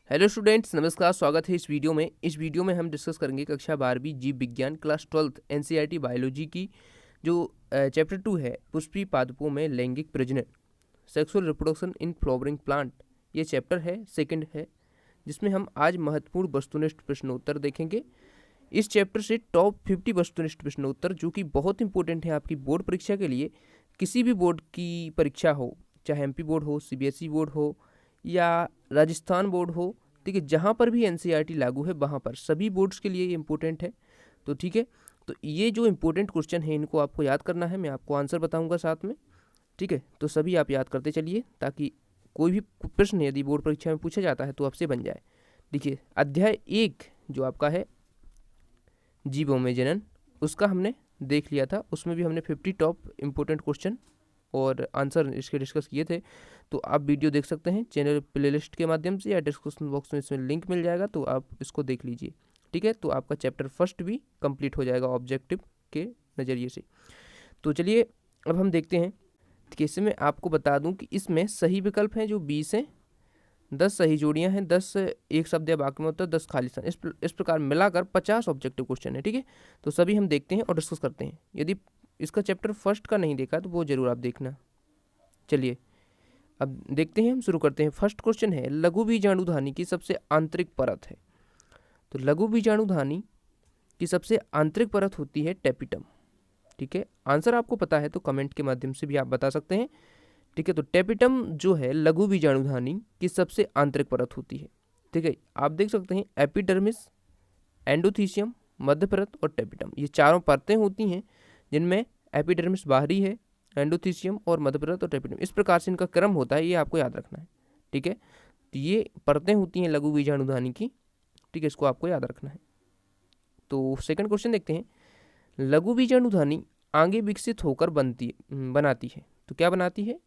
Hello students, नमस्कार। स्वागत है इस वीडियो में हम डिस्कस करेंगे कक्षा 12वीं जीव विज्ञान क्लास 12th एनसीईआरटी बायोलॉजी की जो चैप्टर 2 है पुष्पी पादपों में लैंगिक प्रजनन, sexual reproduction in flowering plant. ये चैप्टर है, सेकंड है, जिसमें हम आज महत्वपूर्ण वस्तुनिष्ठ प्रश्नोत्तर देखेंगे। इस चैप्टर से टॉप 50 वस्तुनिष्ठ प्रश्नोत्तर जो कि बहुत इंपॉर्टेंट है आपकी बोर्ड परीक्षा के लिए। किसी भी बोर्ड की परीक्षा हो, चाहे एमपी बोर्ड हो, सीबीएसई बोर्ड हो या राजस्थान बोर्ड हो, ठीक है, जहाँ पर भी एनसीईआरटी लागू है वहाँ पर सभी बोर्ड्स के लिए ये इंपॉर्टेंट है। तो ठीक है, तो ये जो इंपॉर्टेंट क्वेश्चन है इनको आपको याद करना है, मैं आपको आंसर बताऊंगा साथ में। ठीक है, तो सभी आप याद करते चलिए ताकि कोई भी प्रश्न यदि बोर्ड परीक्षा में पूछा जाता है तो आपसे बन जाए। देखिए, अध्याय 1 जो आपका है जीवों में जनन, उसका हमने देख लिया था। उसमें भी हमने 50 टॉप इम्पोर्टेंट क्वेश्चन और आंसर इसके डिस्कस किए थे। तो आप वीडियो देख सकते हैं चैनल प्लेलिस्ट के माध्यम से या डिस्क्रिप्शन बॉक्स में इसमें लिंक मिल जाएगा, तो आप इसको देख लीजिए। ठीक है, तो आपका चैप्टर फर्स्ट भी कंप्लीट हो जाएगा ऑब्जेक्टिव के नज़रिए से। तो चलिए अब हम देखते हैं कि इसमें आपको बता दूं कि इसमें सही विकल्प हैं जो 20 हैं, 10 सही जोड़ियां हैं, 10 एक शब्द या वाक्य में होता है, 10 खाली स्थान। इस प्रकार मिलाकर 50 ऑब्जेक्टिव क्वेश्चन है। ठीक है, तो सभी हम देखते हैं और डिस्कस करते हैं। यदि इसका चैप्टर फर्स्ट का नहीं देखा तो वो जरूर आप देखना। चलिए अब देखते हैं, हम शुरू करते हैं। फर्स्ट क्वेश्चन है, लघु बीजाणुधानी की सबसे आंतरिक परत है। तो लघु बीजाणुधानी की सबसे आंतरिक परत होती है टेपिटम। ठीक है, आंसर आपको पता है तो कमेंट के माध्यम से भी आप बता सकते हैं। ठीक है, तो टेपिटम जो है लघु बीजाणुधानी की सबसे आंतरिक परत होती है। ठीक है, आप देख सकते हैं एपिडर्मिस, एंडोथीसियम, मध्य परत और टेपिटम, ये चारों परतें होती हैं जिनमें एपिडर्मिस बाहरी है, एंडोथीसियम और मध्य परत और टेपिटम, इस प्रकार से इनका क्रम होता है, ये आपको याद रखना है। ठीक है, तो ये परतें होती हैं लघु बीजाणुधानी की। ठीक है, इसको आपको याद रखना है। तो सेकंड क्वेश्चन देखते हैं, लघु बीजाणुधानी आगे विकसित होकर बनाती है। तो क्या बनाती है?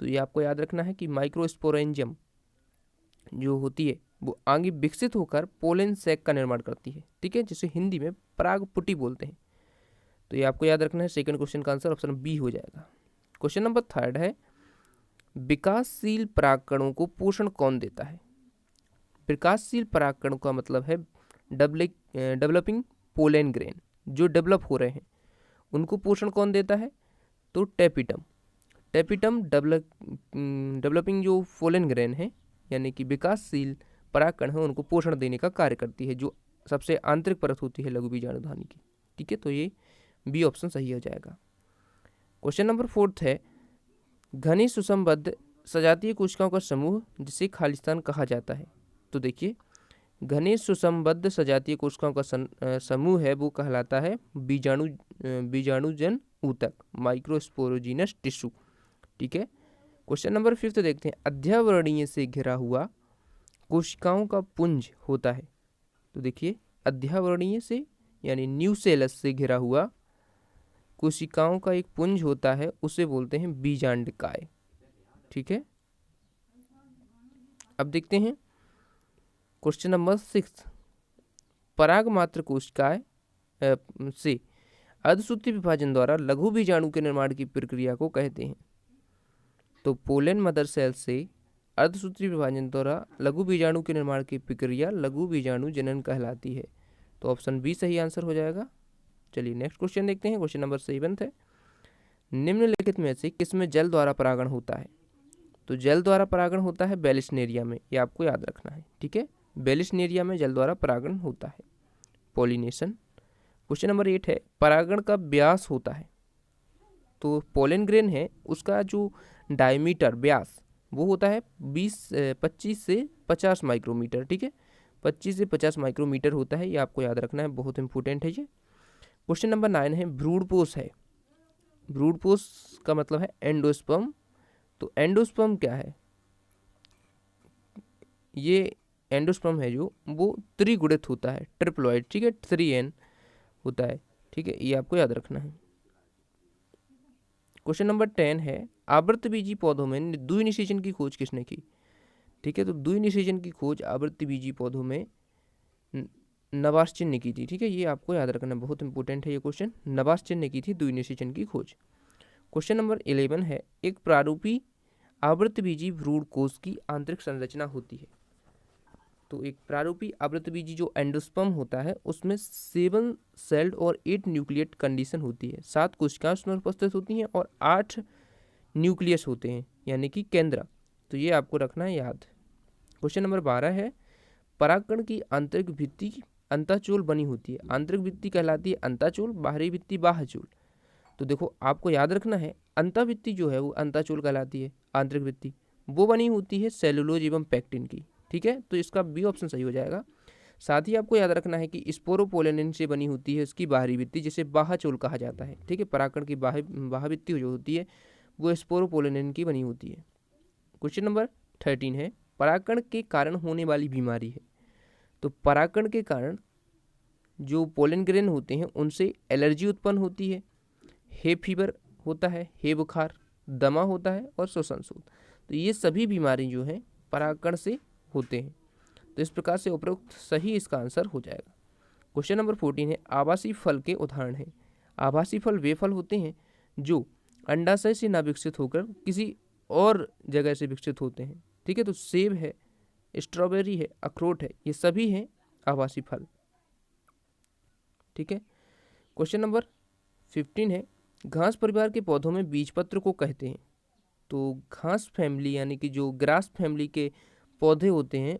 तो ये आपको याद रखना है कि माइक्रोस्पोरेंजियम जो होती है वो आगे विकसित होकर पोलन सैक का निर्माण करती है। ठीक है, जिसे हिंदी में परागपुटी बोलते हैं। तो ये आपको याद रखना है। सेकंड क्वेश्चन का आंसर ऑप्शन बी हो जाएगा। क्वेश्चन नंबर थर्ड है, विकासशील परागकणों को पोषण कौन देता है? विकासशील परागकणों का मतलब है डेवलपिंग पोलन ग्रेन, जो डेवलप हो रहे हैं उनको पोषण कौन देता है? तो टेपिटम। टेपिटम डेवलपिंग जो पोलन ग्रेन है यानी कि विकासशील परागकण है उनको पोषण देने का कार्य करती है, जो सबसे आंतरिक परत होती है लघु बीजाणुधानी की। ठीक है, तो ये बी ऑप्शन सही हो जाएगा। क्वेश्चन नंबर फोर्थ है, घनी सुसंबद्ध सजातीय कोशिकाओं का समूह जिसे खालिस्तान कहा जाता है। तो देखिए, घने सुसंबद्ध सजातीय कोशिकाओं का समूह है वो कहलाता है बीजाणुजन ऊतक, माइक्रोस्पोरोजिनस टिश्यू। ठीक है, क्वेश्चन नंबर फिफ्थ देखते हैं, अध्यावरणीय से घिरा हुआ कोशिकाओं का पुंज होता है। तो देखिए, अध्यावरणीय से यानी न्यूसेलस से घिरा हुआ कोशिकाओं का एक पुंज होता है, उसे बोलते हैं बीजांडकाय। ठीक है, अब देखते हैं क्वेश्चन नंबर 6, पराग मात्र कोशिकाएं से अर्धसूत्री विभाजन द्वारा लघु बीजाणु के निर्माण की प्रक्रिया को कहते हैं। तो पोलन मदर सेल से अर्धसूत्री विभाजन द्वारा लघु बीजाणु के निर्माण की प्रक्रिया लघु बीजाणु जनन कहलाती है। तो ऑप्शन बी सही आंसर हो जाएगा। चलिए नेक्स्ट क्वेश्चन देखते हैं। क्वेश्चन नंबर 7 है, निम्नलिखित में से किसमें जल द्वारा परागण होता है? तो जल द्वारा परागण होता है बेलिस्नेरिया में, ये आपको याद रखना है। ठीक है, बेलिस्नेरिया में जल द्वारा परागण होता है, पॉलिनेशन। क्वेश्चन नंबर 8 है, परागण का व्यास होता है। तो पोलन ग्रेन है उसका जो डायमीटर व्यास वो होता है 25 से 50 माइक्रोमीटर। ठीक है, 25 से 50 माइक्रोमीटर होता है, ये आपको याद रखना है, बहुत इंपॉर्टेंट है ये। क्वेश्चन नंबर 9 है, भ्रूणपोष है। भ्रूणपोष का मतलब है एंडोस्पर्म। तो एंडोस्पर्म क्या है? ये एंडोस्पर्म है जो वो त्रिगुणित होता है, ट्रिप्लॉइड। ठीक है, 3n होता है। ठीक है, ये आपको याद रखना है। क्वेश्चन नंबर 10 है, आवृतबीजी पौधों में द्विनिषेचन की खोज किसने की? ठीक है, तो द्विनिषेचन की खोज आवृतबीजी पौधों में नबास्चन ने की थी। ठीक है, ये आपको याद रखना, बहुत इंपॉर्टेंट है ये क्वेश्चन। नबास्चन ने की थी द्विनिषेचन की खोज। क्वेश्चन नंबर 11 है, एक प्रारूपी आवृतबीजी भ्रूण कोष की आंतरिक संरचना होती है। तो एक प्रारूपी आवृतबीजी जो एंडोस्पर्म होता है उसमें 7 सेल्ड और 8 न्यूक्लिएट कंडीशन होती है, 7 कोशिकाएं उसमें उपस्थित होती हैं और 8 न्यूक्लियस होते हैं यानी कि केंद्र। तो ये आपको रखना है याद। क्वेश्चन नंबर 12 है, परागकण की आंतरिक भित्ति अंतःचूल बनी होती है। आंतरिक भित्ति कहलाती है अंतःचूल, बाहरी भित्ति बाह्यचूल। तो देखो आपको याद रखना है, अंतःभित्ति जो है वो अंतःचूल कहलाती है, आंतरिक भित्ति वो बनी होती है सेलुलोज एवं पैक्टिन की। ठीक है, तो इसका बी ऑप्शन सही हो जाएगा। साथ ही आपको याद रखना है कि स्पोरोपोलेनिन से बनी होती है इसकी बाहरी भित्ति, जिसे बाह्यचूल कहा जाता है। ठीक है, परागकण की बाह्य भित्ति जो होती है वो स्पोरोपोलेनिन की बनी होती है। क्वेश्चन नंबर 13 है, परागकण के कारण होने वाली बीमारी है। तो परागकण के कारण जो पोलन ग्रेन होते हैं उनसे एलर्जी उत्पन्न होती है, हे फीवर होता है, हे बुखार, दमा होता है और श्वसन शोथ। तो ये सभी बीमारी जो है परागकण से होते हैं। तो इस प्रकार से उपरोक्त सही इसका आंसर हो जाएगा। क्वेश्चन नंबर 14 है, आवासीय फल के उदाहरण है। आवासीय फल वे फल होते हैं जो अंडाशय से ना विकसित होकर किसी और जगह से विकसित होते हैं। ठीक है, तो सेब है, स्ट्रॉबेरी है, अखरोट है, ये सभी हैं आवासीय फल। ठीक है, क्वेश्चन नंबर 15 है, घास परिवार के पौधों में बीजपत्र को कहते हैं। तो घास फैमिली यानी कि जो ग्रास फैमिली के पौधे होते हैं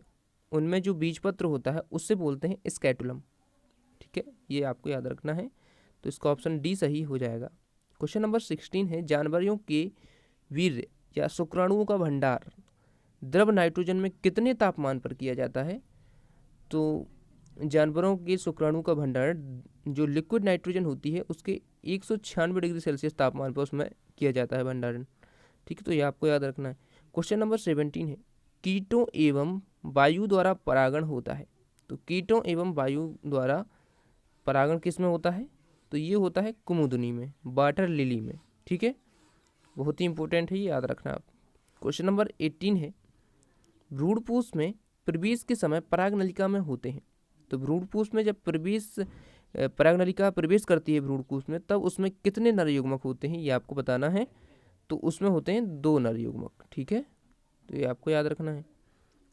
उनमें जो बीजपत्र होता है उससे बोलते हैं स्कैटुलम। ठीक है, ये आपको याद रखना है। तो इसका ऑप्शन डी सही हो जाएगा। क्वेश्चन नंबर 16 है, जानवरों के वीर्य या शुक्राणुओं का भंडार द्रव नाइट्रोजन में कितने तापमान पर किया जाता है। तो जानवरों के शुक्राणु का भंडारण जो लिक्विड नाइट्रोजन होती है उसके 196 डिग्री सेल्सियस तापमान पर उसमें किया जाता है भंडारण। ठीक है, तो ये आपको याद रखना है। क्वेश्चन नंबर 17 है, कीटों एवं वायु द्वारा परागण होता है। तो कीटों एवं वायु द्वारा परागण किस में होता है, तो ये होता है कुमुदनी में, वाटर लिली में। ठीक है, बहुत ही इंपॉर्टेंट है, ये याद रखना आप। क्वेश्चन नंबर 18 है, भ्रूणपूष में प्रवेश के समय पराग नलिका में होते हैं। तो भ्रूणपूष में जब पराग नलिका प्रवेश करती है भ्रूणपूष में, तब उसमें कितने नर युग्मक होते हैं ये आपको बताना है। तो उसमें होते हैं 2 नर युग्मक। ठीक है, तो ये आपको याद रखना है।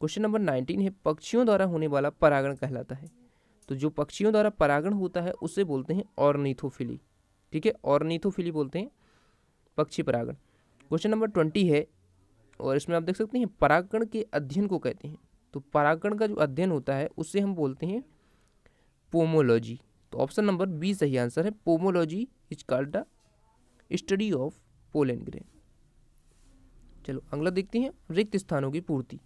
क्वेश्चन नंबर 19 है, पक्षियों द्वारा होने वाला परागण कहलाता है। तो जो पक्षियों द्वारा परागण होता है उसे बोलते हैं ऑर्निथोफिली। ठीक है, ऑर्निथोफिली बोलते हैं पक्षी परागण। क्वेश्चन नंबर 20 है, और इसमें आप देख सकते हैं परागकण के अध्ययन को कहते हैं। तो परागकण का जो अध्ययन होता है उससे हम बोलते हैं पोमोलॉजी। तो ऑप्शन नंबर बी सही आंसर है, pomology is called the study of pollen grain. चलो अगला देखते हैं, रिक्त स्थानों की पूर्ति।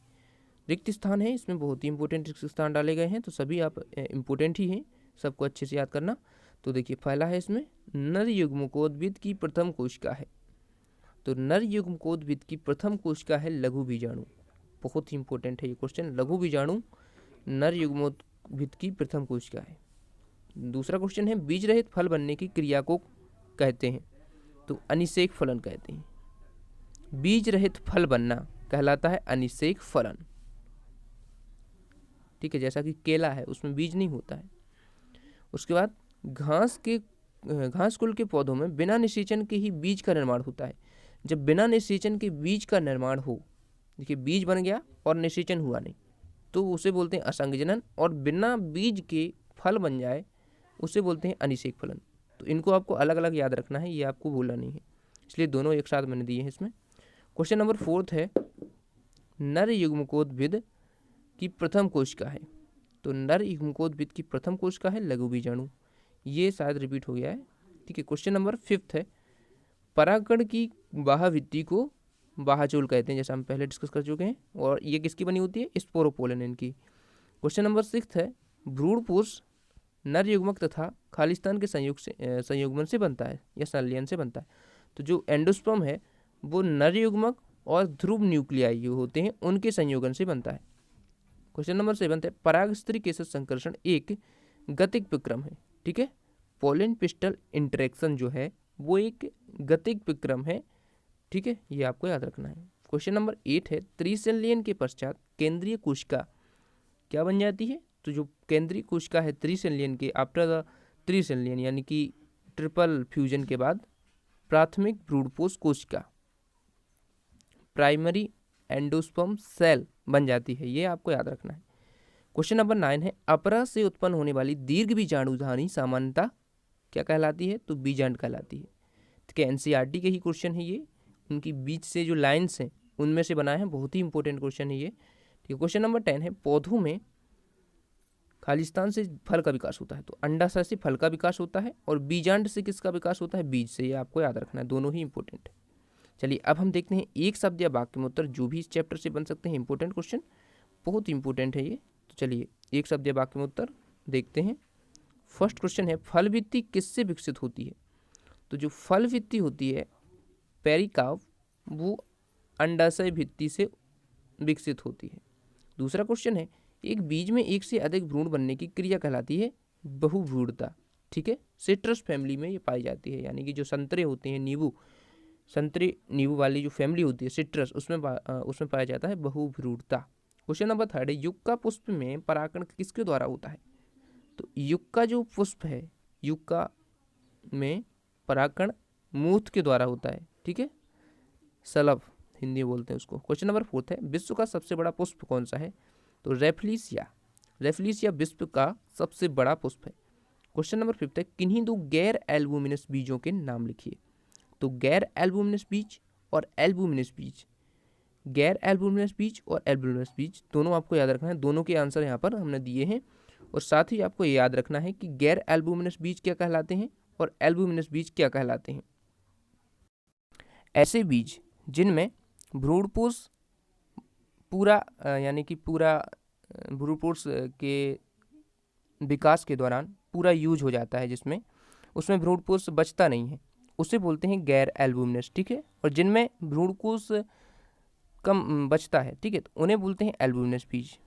रिक्त स्थान है, इसमें बहुत ही इंपॉर्टेंट रिक्त स्थान डाले गए हैं, तो सभी आप इंपॉर्टेंट ही हैं, सबको अच्छे से याद करना। तो देखिए पहला है इसमें नर युग्मकोद्भिद की प्रथम कोशिका है। तो नर युग्मकोद्भिद की प्रथम कोशिका है लघु बीजाणु। बहुत ही इंपॉर्टेंट है ये क्वेश्चन, लघु बीजाणु नर युग्मकोद्भिद की प्रथम कोशिका है। दूसरा क्वेश्चन है, बीज रहित फल बनने की क्रिया को कहते हैं। तो अनिषेक फलन कहते हैं। बीज रहित फल बनना कहलाता है अनिषेक फलन। ठीक है, जैसा कि केला है उसमें बीज नहीं होता है। उसके बाद घास कुल के पौधों में बिना निषेचन के ही बीज का निर्माण होता है। जब बिना निषेचन के बीज का निर्माण हो, देखिए बीज बन गया और निषेचन हुआ नहीं, तो उसे बोलते हैं असंगजनन, और बिना बीज के फल बन जाए उसे बोलते हैं अनिषेक फलन। तो इनको आपको अलग अलग याद रखना है, ये आपको भूलना नहीं है, इसलिए दोनों एक साथ मैंने दिए हैं इसमें। क्वेश्चन नंबर 4 है, नर युग्मकोद्भिद की प्रथम कोशिका है। तो नर युग्मकोद्भिद की प्रथम कोशिका है लघु बीजाणु, ये शायद रिपीट हो गया है। ठीक है, क्वेश्चन नंबर 5 है, परागकण की बाह्यभित्ति को बाह्यचूल कहते हैं, जैसा हम पहले डिस्कस कर चुके हैं, और ये किसकी बनी होती है, स्पोरोपोलेनिन की। क्वेश्चन नंबर 6 है, भ्रूणपूष नर युग्मक तथा खालिस्तान के संयुग्मन से बनता है या संलयन से बनता है। तो जो एंडोस्पर्म है वो नर युग्मक और ध्रुव न्यूक्लियाई होते हैं उनके संयोजन से बनता है। क्वेश्चन नंबर 7 है, पराग स्त्री केसर संकर्षण एक गतिक विक्रम है। ठीक है, पोलन पिस्टल इंटरेक्शन जो है वो एक गतिक विक्रम है। ठीक है, ये आपको याद रखना है। क्वेश्चन नंबर 8 है, त्रिसंलयन के पश्चात केंद्रीय कोशिका क्या बन जाती है। तो जो केंद्रीय कोशिका है त्रिसंलयन के आफ्टर द त्रिसंलयन यानी कि ट्रिपल फ्यूजन के बाद प्राथमिक भ्रूणपोष कोशिका प्राइमरी एंडोस्पर्म सेल बन जाती है, ये आपको याद रखना है। क्वेश्चन नंबर 9 है अपरा से उत्पन्न होने वाली दीर्घ बीजाणुधानी सामान्यता क्या कहलाती है? तो बीजांड कहलाती है। ठीक है, एनसीईआरटी के ही क्वेश्चन है ये, उनकी बीच से जो लाइन्स हैं उनमें से बनाए हैं, बहुत ही इंपॉर्टेंट क्वेश्चन है ये। ठीक है, क्वेश्चन नंबर 10 है पौधों में खालिस्तान से फल का विकास होता है, तो अंडाशय से फल का विकास होता है और बीजांड से किसका विकास होता है? बीज से। ये आपको याद रखना है, दोनों ही इंपॉर्टेंट है। चलिए अब हम देखते हैं एक शब्द या वाक्य में उत्तर जो भी इस चैप्टर से बन सकते हैं। इंपॉर्टेंट क्वेश्चन, बहुत इंपॉर्टेंट है ये। तो चलिए एक शब्द या वाक्य में उत्तर देखते हैं। फर्स्ट क्वेश्चन है फल भित्ति किससे विकसित होती है? तो जो फल भित्ति होती है पेरिकार्प, वो अंडाशय भित्ति से विकसित होती है। दूसरा क्वेश्चन है एक बीज में एक से अधिक भ्रूण बनने की क्रिया कहलाती है बहुभ्रूणता। ठीक है, सिट्रस फैमिली में ये पाई जाती है, यानी कि जो संतरे होते हैं, नींबू, संतरे नींबू वाली जो फैमिली होती है सिट्रस, उसमें पाया जाता है बहुभ्रूणता। क्वेश्चन नंबर 3 है युक्का पुष्प में परागण किसके द्वारा होता है? तो युक्का जो पुष्प है, युक्का में परागण मूथ के द्वारा होता है। ठीक है, सलभ हिंदी में बोलते हैं उसको। क्वेश्चन नंबर 4 है विश्व का सबसे बड़ा पुष्प कौन सा है? तो रेफलिसिया विश्व का सबसे बड़ा पुष्प है। क्वेश्चन नंबर 5 है किन्हीं दो गैर एल्बुमिनस बीजों के नाम लिखिए। तो गैर एल्बुमिनस बीज और एल्बुमिनस बीज, गैर एल्बुमिनस बीज और एल्बुमिनस बीज दोनों आपको याद रखना है। दोनों के आंसर यहाँ पर हमने दिए हैं, और साथ ही आपको याद रखना है कि गैर एल्बुमिनस बीज क्या कहलाते हैं और एल्बुमिनस बीज क्या कहलाते हैं। ऐसे बीज जिनमें भ्रूणपोष पूरा यानी कि पूरा भ्रूणपोष के विकास के दौरान पूरा यूज हो जाता है, जिसमें उसमें भ्रूणपोष बचता नहीं है, उसे बोलते हैं गैर एल्बुमिनस। ठीक है, और जिनमें भ्रूणकोष कम बचता है, ठीक है, तो उन्हें बोलते हैं एल्बुमिनस बीज।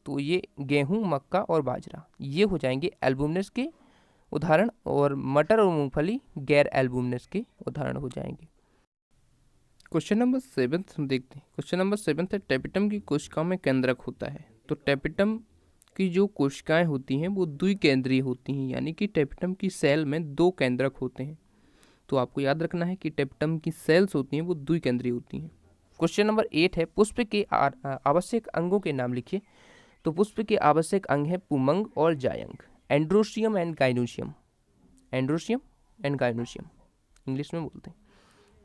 तो ये गेहूं, मक्का और बाजरा ये हो जाएंगे एल्बुमिनस के उदाहरण, और मटर और मूंगफली गैर एल्बुमिनस के उदाहरण हो जाएंगे। क्वेश्चन नंबर 7 हम देखते हैं। क्वेश्चन नंबर 7 है टेपिटम की कोशिकाओं में केंद्रक होता है। तो टेपिटम की जो कोशिकाएं होती हैं वो द्विकेंद्रीय होती हैं, यानी कि टेपिटम की सेल में 2 केंद्रक होते हैं। तो आपको याद रखना है कि टेपिटम की सेल्स होती हैं वो द्विकेंद्रीय होती हैं। क्वेश्चन नंबर 8 है पुष्प के आवश्यक अंगों के नाम लिखिए। तो पुष्प के आवश्यक अंग है पुमंग और जायंग, androecium and gynoecium, androecium and gynoecium English में बोलते हैं।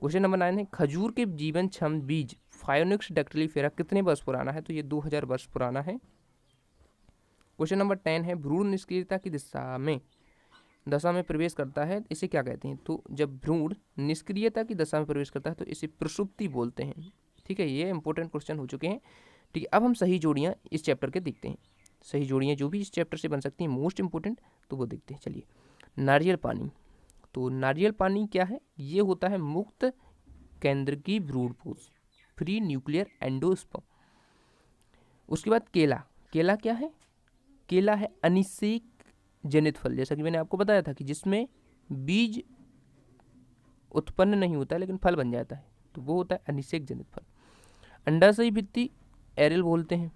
क्वेश्चन नंबर 9 है खजूर के जीवन क्षम बीज फायोनिक्स डैक्टिलिफेरा कितने वर्ष पुराना है? तो ये 2000 वर्ष पुराना है। क्वेश्चन नंबर 10 है भ्रूण निष्क्रियता की दशा में प्रवेश करता है, इसे क्या कहते हैं? तो जब भ्रूण निष्क्रियता की दशा में प्रवेश करता है तो इसे प्रसुप्ति बोलते हैं। ठीक है, ये इंपॉर्टेंट क्वेश्चन हो चुके हैं। ठीक है, अब हम सही जोड़ियाँ इस चैप्टर के देखते हैं। सही जोड़ियाँ जो भी इस चैप्टर से बन सकती हैं मोस्ट इंपॉर्टेंट, तो वो देखते हैं। चलिए, नारियल पानी। तो नारियल पानी क्या है? ये होता है मुक्त केंद्र की भ्रूणपोष, फ्री न्यूक्लियर एंडोस्पर्म। उसके बाद केला। केला क्या है? केला है अनिषेक जनित फल, जैसा कि मैंने आपको बताया था कि जिसमें बीज उत्पन्न नहीं होता है लेकिन फल बन जाता है, तो वो होता है अनिषेक जनित फल। अंडाशयी भित्ति एरियल बोलते हैं,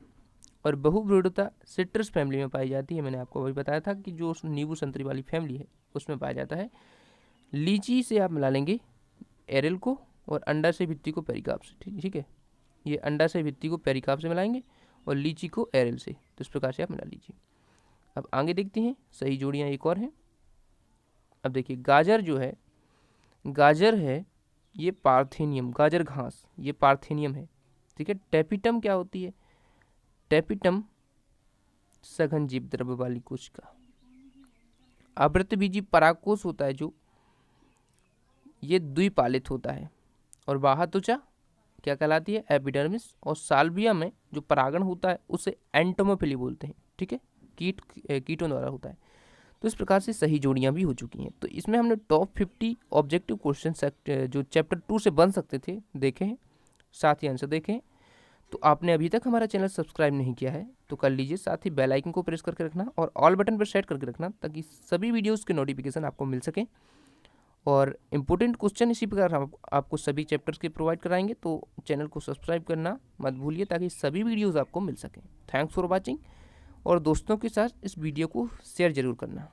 और बहुभ्रूणता सिट्रस फैमिली में पाई जाती है। मैंने आपको अभी बताया था कि जो नींबू संतरी वाली फैमिली है उसमें पाया जाता है। लीची से आप मिला लेंगे एरियल को और अंडाशय भित्ति को पेरिकार्प से। ठीक है, ये अंडाशय भित्ति को पेरिकार्प से मिलाएंगे और लीची को एरियल से, तो इस प्रकार से आप मिला लीजिए। अब आगे देखते हैं, सही जोड़ियाँ एक और हैं। अब देखिए गाजर जो है, गाजर है ये पार्थेनियम, गाजर घास ये पार्थेनियम है। ठीक है, टेपिटम क्या होती है? टेपिटम सघन जीव द्रव्य वाली कोशिका। आवृतबीजी परागकोश होता है जो, ये द्विपालित होता है। और बाह्य त्वचा क्या कहलाती है? एपिडर्मिस। और साल्विया में जो परागण होता है उसे एंटोमोफिली बोलते हैं। ठीक है, कीटों द्वारा होता है। तो इस प्रकार से सही जोड़ियां भी हो चुकी हैं। तो इसमें हमने टॉप 50 ऑब्जेक्टिव क्वेश्चन जो चैप्टर 2 से बन सकते थे देखे हैं, साथ ही आंसर देखे हैं। तो आपने अभी तक हमारा चैनल सब्सक्राइब नहीं किया है तो कर लीजिए, साथ ही बेल आइकन को प्रेस करके रखना और ऑल बटन पर सेट करके रखना, ताकि सभी वीडियोज़ के नोटिफिकेशन आपको मिल सके। और इम्पोर्टेंट क्वेश्चन इसी प्रकार हम आपको सभी चैप्टर्स के प्रोवाइड कराएंगे, तो चैनल को सब्सक्राइब करना मत भूलिए ताकि सभी वीडियोज़ आपको मिल सकें। थैंक्स फॉर वॉचिंग, और दोस्तों के साथ इस वीडियो को शेयर ज़रूर करना।